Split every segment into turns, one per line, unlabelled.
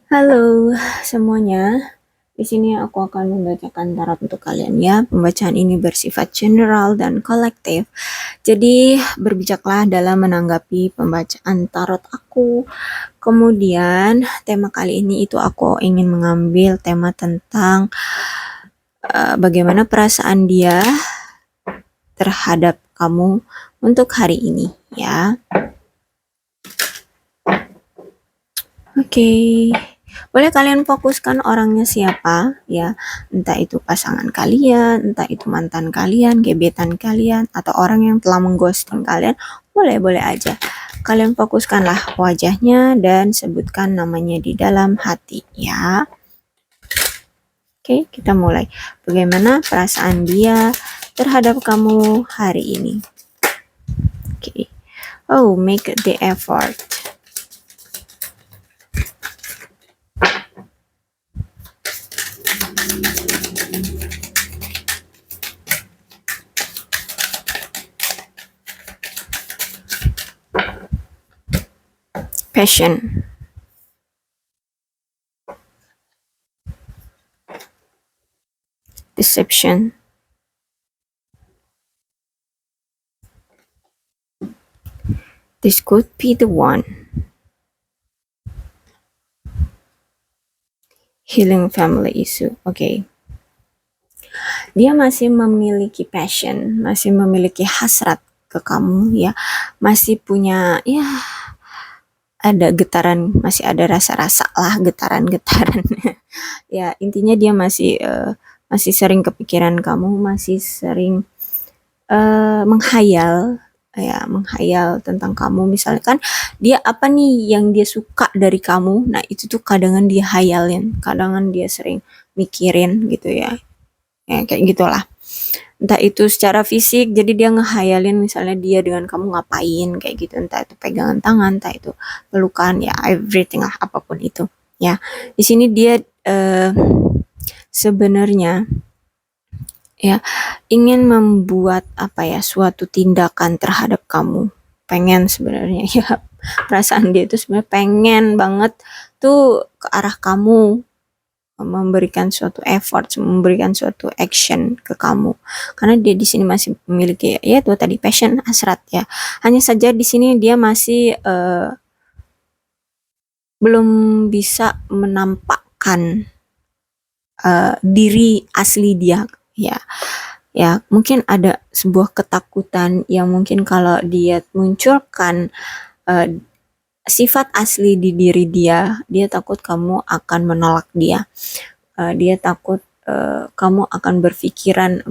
Halo semuanya, di sini aku akan membacakan tarot untuk kalian ya. Pembacaan ini bersifat general dan kolektif. Jadi berbijaklah dalam menanggapi pembacaan tarot aku. Kemudian tema kali ini itu aku ingin mengambil tema tentang bagaimana perasaan dia terhadap kamu untuk hari ini ya. Oke, boleh kalian fokuskan orangnya siapa ya, entah itu pasangan kalian, entah itu mantan kalian, gebetan kalian, atau orang yang telah mengghosting kalian, boleh-boleh aja. Kalian fokuskanlah wajahnya dan sebutkan namanya di dalam hati ya. Oke, kita mulai. Bagaimana perasaan dia terhadap kamu hari ini? Oke. Oh, make the effort. Passion. Deception. This could be the one. Healing family issue. Oke. Dia masih memiliki passion, masih memiliki hasrat ke kamu ya. Masih punya ya ada getaran, masih ada rasa-rasa lah getaran-getaran. Ya, intinya dia masih sering kepikiran kamu, masih sering menghayal ya, menghayal tentang kamu. Misalkan dia apa nih yang dia suka dari kamu, nah itu tuh kadangan dia hayalin, kadangan dia sering mikirin gitu ya, kayak gitulah. Entah itu secara fisik, jadi dia ngehayalin misalnya dia dengan kamu ngapain kayak gitu, entah itu pegangan tangan, entah itu pelukan, ya everything lah, apapun itu ya. Di sini dia sebenarnya ya ingin membuat apa ya, suatu tindakan terhadap kamu, pengen sebenarnya ya, perasaan dia itu sebenarnya pengen banget tuh ke arah kamu, memberikan suatu effort, memberikan suatu action ke kamu, karena dia di sini masih memiliki ya itu tadi passion, hasrat ya. Hanya saja di sini dia masih belum bisa menampakkan diri asli dia ya. Ya, mungkin ada sebuah ketakutan yang mungkin kalau dia munculkan uh, sifat asli di diri dia, dia takut kamu akan menolak dia. Dia takut kamu akan berpikiran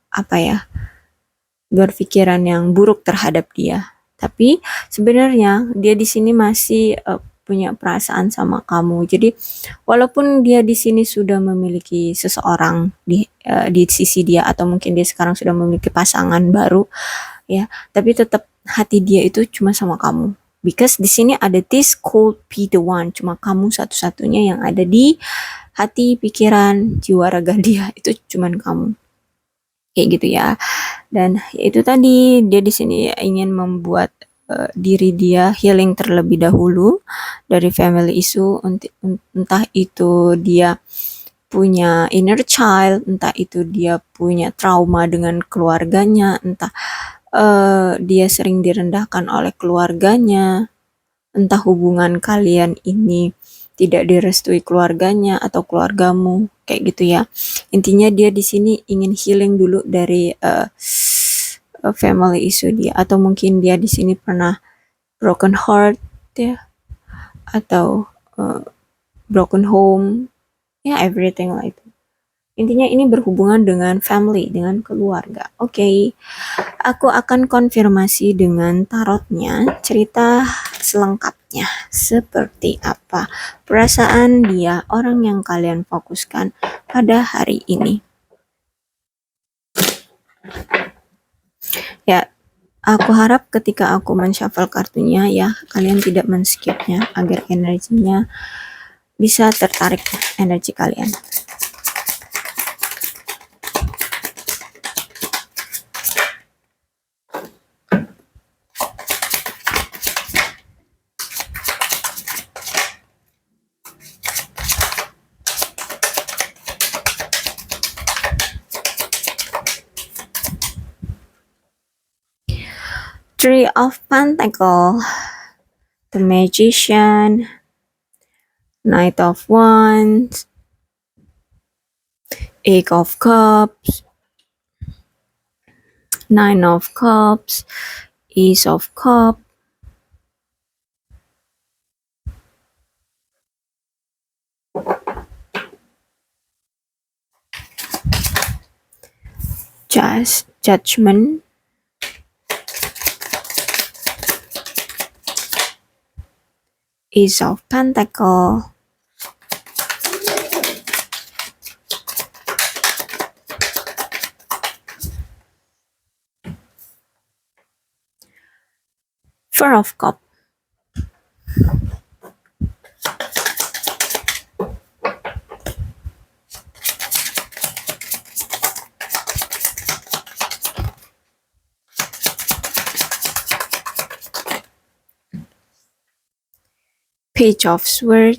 apa ya, berpikiran yang buruk terhadap dia. Tapi sebenarnya dia di sini masih punya perasaan sama kamu. Jadi walaupun dia di sini sudah memiliki seseorang di sisi dia, atau mungkin dia sekarang sudah memiliki pasangan baru ya, tapi tetap hati dia itu cuma sama kamu. Because di sini ada this could be the one, cuma kamu satu-satunya yang ada di hati, pikiran, jiwa, raga dia, itu cuman kamu. Kayak gitu ya. Dan itu tadi dia di sini ingin membuat diri dia healing terlebih dahulu dari family issue, entah itu dia punya inner child, entah itu dia punya trauma dengan keluarganya, entah dia sering direndahkan oleh keluarganya, entah hubungan kalian ini tidak direstui keluarganya atau keluargamu, kayak gitu ya. Intinya dia di sini ingin healing dulu dari family issue dia, atau mungkin dia di sini pernah broken heart ya, atau broken home ya, everything like itu. Intinya ini berhubungan dengan family, dengan keluarga. Oke, aku akan konfirmasi dengan tarotnya, cerita selengkapnya seperti apa perasaan dia, orang yang kalian fokuskan pada hari ini. Ya, aku harap ketika aku men-shuffle kartunya ya, kalian tidak men-skipnya agar energinya bisa tertarik energi kalian. Three of Pentacles, the Magician, Knight of Wands, Eight of Cups, Nine of Cups, Ace of Cups, Judgment, Ace of Pentacles, Four of Cups, Page of Swords,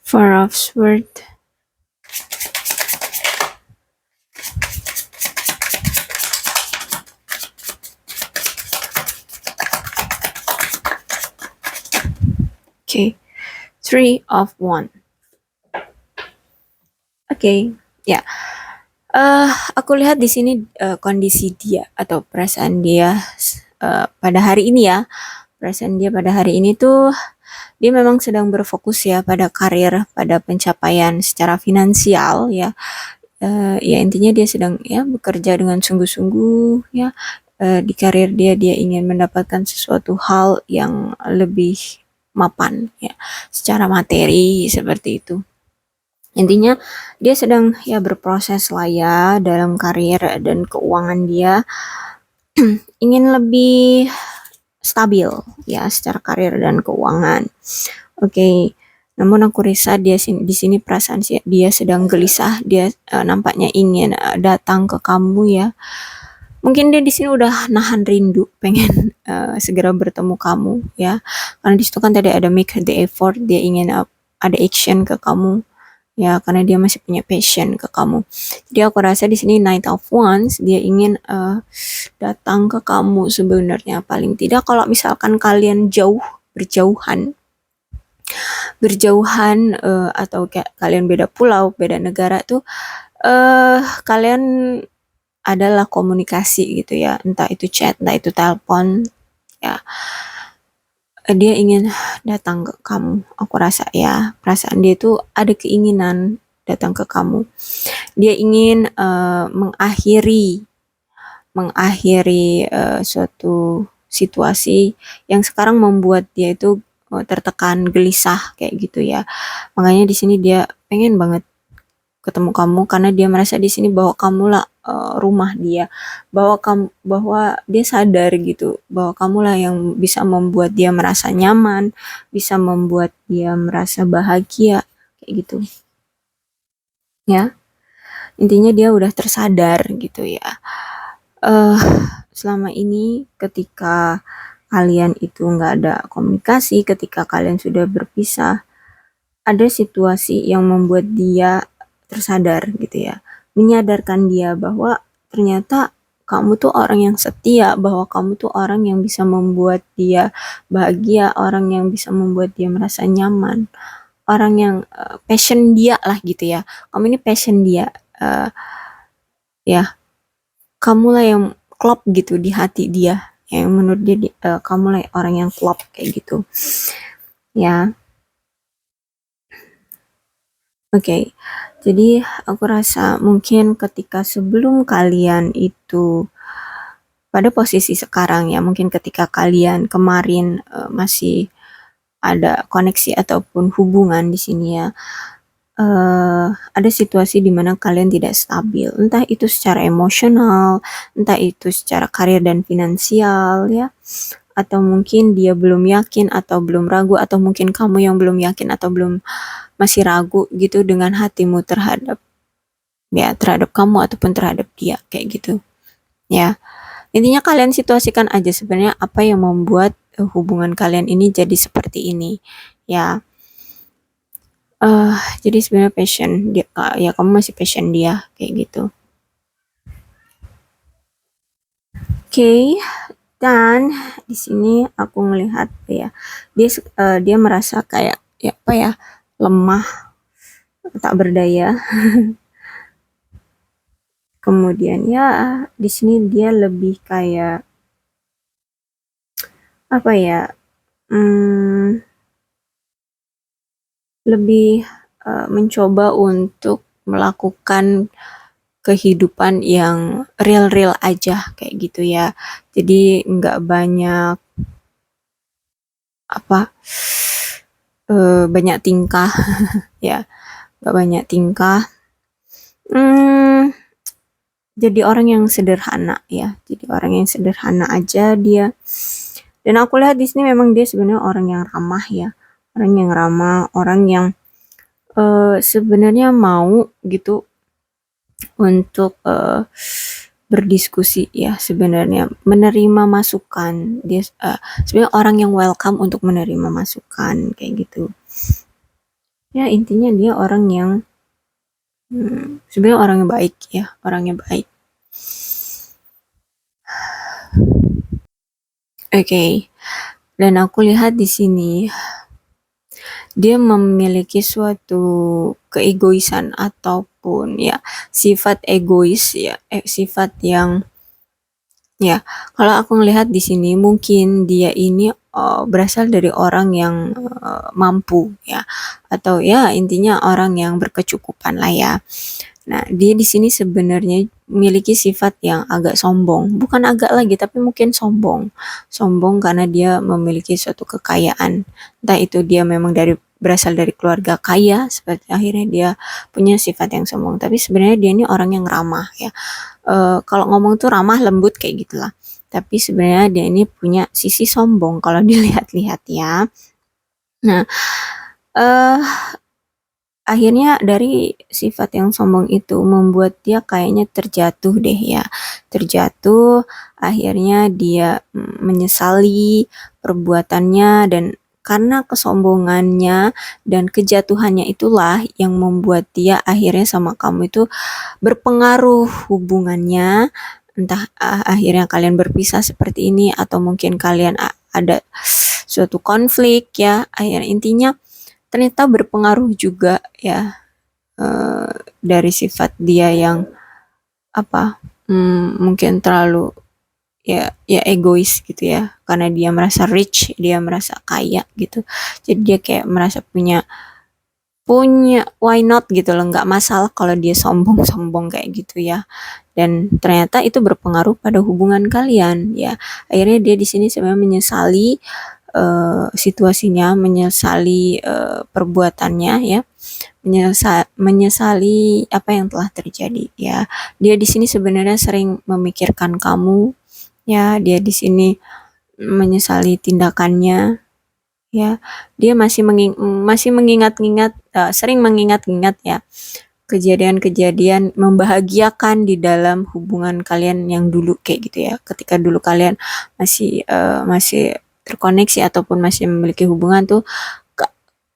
Four of Swords, okay, Three of Wands. Oke, ya. Aku lihat di sini kondisi dia atau perasaan dia pada hari ini ya. Perasaan dia pada hari ini tuh dia memang sedang berfokus ya pada karir, pada pencapaian secara finansial ya. Ya intinya dia sedang ya bekerja dengan sungguh-sungguh ya. Di karir dia ingin mendapatkan sesuatu hal yang lebih mapan ya secara materi seperti itu. Intinya dia sedang ya berproses lah ya dalam karir dan keuangan dia ingin lebih stabil ya secara karir dan keuangan. Oke. Namun aku rasa di sini perasaan dia sedang gelisah, dia nampaknya ingin datang ke kamu ya. Mungkin dia di sini udah nahan rindu, pengen segera bertemu kamu ya. Karena di situ kan tadi ada make the effort, dia ingin ada action ke kamu ya, karena dia masih punya passion ke kamu. Jadi aku rasa di sini Knight of Wands dia ingin datang ke kamu sebenarnya. Paling tidak kalau misalkan kalian berjauhan atau kayak kalian beda pulau, beda negara tuh kalian adalah komunikasi gitu ya, entah itu chat, entah itu telepon ya. Dia ingin datang ke kamu. Aku rasa ya, perasaan dia tuh ada keinginan datang ke kamu. Dia ingin mengakhiri suatu situasi yang sekarang membuat dia itu tertekan, gelisah kayak gitu ya. Makanya di sini dia pengen banget ketemu kamu karena dia merasa di sini bahwa kamulah rumah dia, bahwa dia sadar gitu bahwa kamulah yang bisa membuat dia merasa nyaman, bisa membuat dia merasa bahagia kayak gitu. Ya. Intinya dia udah tersadar gitu ya. Selama ini ketika kalian itu nggak ada komunikasi, ketika kalian sudah berpisah, ada situasi yang membuat dia tersadar gitu ya, menyadarkan dia bahwa ternyata kamu tuh orang yang setia, bahwa kamu tuh orang yang bisa membuat dia bahagia, orang yang bisa membuat dia merasa nyaman, orang yang passion dia lah gitu ya. Kamu ini passion dia, ya kamulah yang klop gitu di hati dia, yang menurut dia kamulah orang yang klop kayak gitu ya. Oke, jadi aku rasa mungkin ketika sebelum kalian itu pada posisi sekarang ya, mungkin ketika kalian kemarin masih ada koneksi ataupun hubungan di sini ya, ada situasi di mana kalian tidak stabil, entah itu secara emosional, entah itu secara karir dan finansial ya, atau mungkin dia belum yakin atau belum ragu, atau mungkin kamu yang belum yakin atau belum masih ragu gitu dengan hatimu terhadap kamu ataupun terhadap dia kayak gitu ya. Intinya kalian situasikan aja sebenarnya apa yang membuat hubungan kalian ini jadi seperti ini ya. Jadi sebenarnya passion dia, ya kamu masih passion dia kayak gitu. Oke, dan di sini aku ngelihat ya dia merasa kayak ya apa ya, lemah, tak berdaya. Kemudian ya di sini dia lebih kayak apa ya, lebih mencoba untuk melakukan kehidupan yang real-real aja kayak gitu ya. Jadi nggak banyak apa banyak tingkah ya, nggak banyak tingkah. Jadi orang yang sederhana ya, jadi orang yang sederhana aja dia. Dan aku lihat di sini memang dia sebenarnya orang yang ramah ya, orang yang ramah, orang yang sebenarnya mau gitu untuk berdiskusi ya, sebenarnya menerima masukan. Dia sebenarnya orang yang welcome untuk menerima masukan kayak gitu. Ya intinya dia orang yang sebenarnya orang yang baik ya, orang yang baik. Oke. Dan aku lihat di sini dia memiliki suatu keegoisan ataupun ya sifat egois ya, sifat yang ya, kalau aku ngelihat di sini mungkin dia ini berasal dari orang yang mampu ya, atau ya intinya orang yang berkecukupan lah ya. Nah, dia di sini sebenarnya memiliki sifat yang agak sombong, bukan agak lagi tapi mungkin sombong. Sombong karena dia memiliki suatu kekayaan. Entah itu dia memang berasal dari keluarga kaya, seperti akhirnya dia punya sifat yang sombong. Tapi sebenarnya dia ini orang yang ramah ya. Kalau ngomong tuh ramah lembut kayak gitulah. Tapi sebenarnya dia ini punya sisi sombong kalau dilihat-lihat ya. Nah, eh akhirnya dari sifat yang sombong itu membuat dia kayaknya terjatuh deh ya. Terjatuh, akhirnya dia menyesali perbuatannya dan karena kesombongannya dan kejatuhannya itulah yang membuat dia akhirnya sama kamu itu berpengaruh hubungannya. Entah akhirnya kalian berpisah seperti ini atau mungkin kalian ada suatu konflik ya. Akhirnya intinya ternyata berpengaruh juga ya, dari sifat dia yang apa, mungkin terlalu ya egois gitu ya, karena dia merasa rich, dia merasa kaya gitu. Jadi dia kayak merasa punya punya why not gitu loh, nggak masalah kalau dia sombong-sombong kayak gitu ya. Dan ternyata itu berpengaruh pada hubungan kalian ya. Akhirnya dia di sini sebenarnya menyesali situasinya, menyesali perbuatannya ya, menyesali apa yang telah terjadi ya. Dia di sini sebenarnya sering memikirkan kamu ya, dia di sini menyesali tindakannya ya. Dia masih mengingat-ingat, sering mengingat-ingat ya kejadian-kejadian membahagiakan di dalam hubungan kalian yang dulu kayak gitu ya. Ketika dulu kalian masih terkoneksi ataupun masih memiliki hubungan tuh,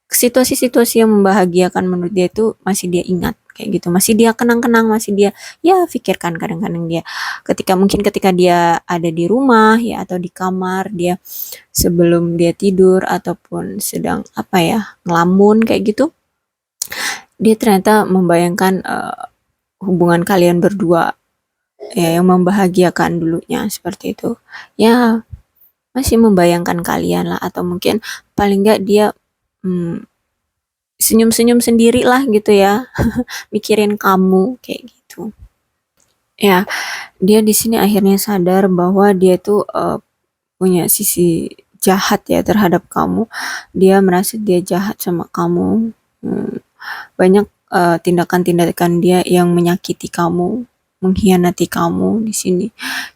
situasi-situasi yang membahagiakan menurut dia itu masih dia ingat kayak gitu, masih dia kenang-kenang, masih dia ya pikirkan kadang-kadang dia ketika dia ada di rumah ya atau di kamar dia sebelum dia tidur ataupun sedang apa ya ngelamun kayak gitu, dia ternyata membayangkan hubungan kalian berdua ya yang membahagiakan dulunya seperti itu ya, masih membayangkan kalian lah atau mungkin paling enggak dia senyum-senyum sendiri lah gitu ya mikirin kamu kayak gitu ya. Dia di sini akhirnya sadar bahwa dia tuh punya sisi jahat ya terhadap kamu. Dia merasa dia jahat sama kamu. Banyak tindakan-tindakan dia yang menyakiti kamu, mengkhianati kamu di sini.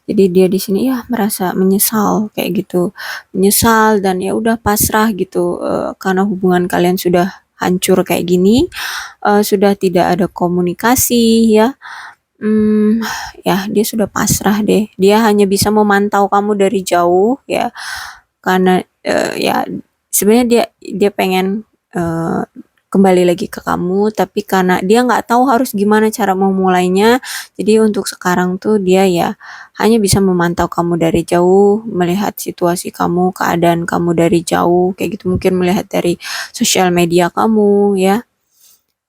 Jadi dia di sini ya merasa menyesal kayak gitu, menyesal dan ya udah pasrah gitu karena hubungan kalian sudah hancur kayak gini, sudah tidak ada komunikasi ya. Ya dia sudah pasrah deh. Dia hanya bisa memantau kamu dari jauh ya. karena ya sebenarnya dia pengen kembali lagi ke kamu, tapi karena dia nggak tahu harus gimana cara memulainya, jadi untuk sekarang tuh dia ya hanya bisa memantau kamu dari jauh, melihat situasi kamu, keadaan kamu dari jauh, kayak gitu. Mungkin melihat dari sosial media kamu ya.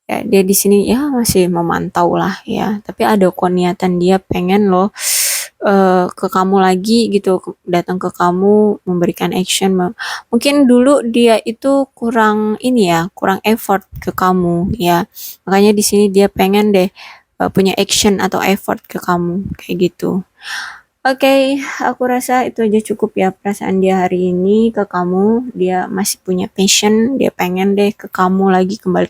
Ya, dia di sini ya masih memantau lah ya, tapi ada kok niatan dia pengen loh ke kamu lagi gitu, datang ke kamu memberikan action. Mungkin dulu dia itu kurang ini ya, kurang effort ke kamu ya. Makanya di sini dia pengen deh punya action atau effort ke kamu kayak gitu. Oke, aku rasa itu aja cukup ya perasaan dia hari ini ke kamu. Dia masih punya passion, dia pengen deh ke kamu lagi, kembali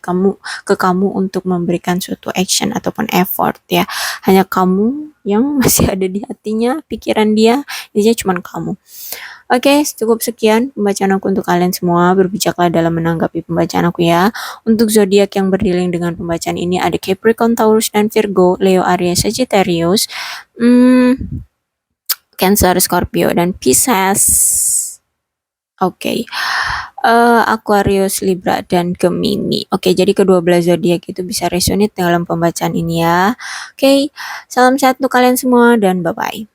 ke kamu untuk memberikan suatu action ataupun effort ya. Hanya kamu yang masih ada di hatinya, pikiran dia, intinya cuma kamu. Oke, cukup sekian pembacaan aku untuk kalian semua. Berbijaklah dalam menanggapi pembacaan aku ya. Untuk zodiak yang berdilin dengan pembacaan ini ada Capricorn, Taurus, dan Virgo, Leo, Aries, Sagittarius. Cancer, Scorpio, dan Pisces. Oke. Aquarius, Libra, dan Gemini. Oke, jadi kedua-belah zodiak itu bisa resonate dalam pembacaan ini ya. Oke, salam sehat untuk kalian semua dan bye-bye.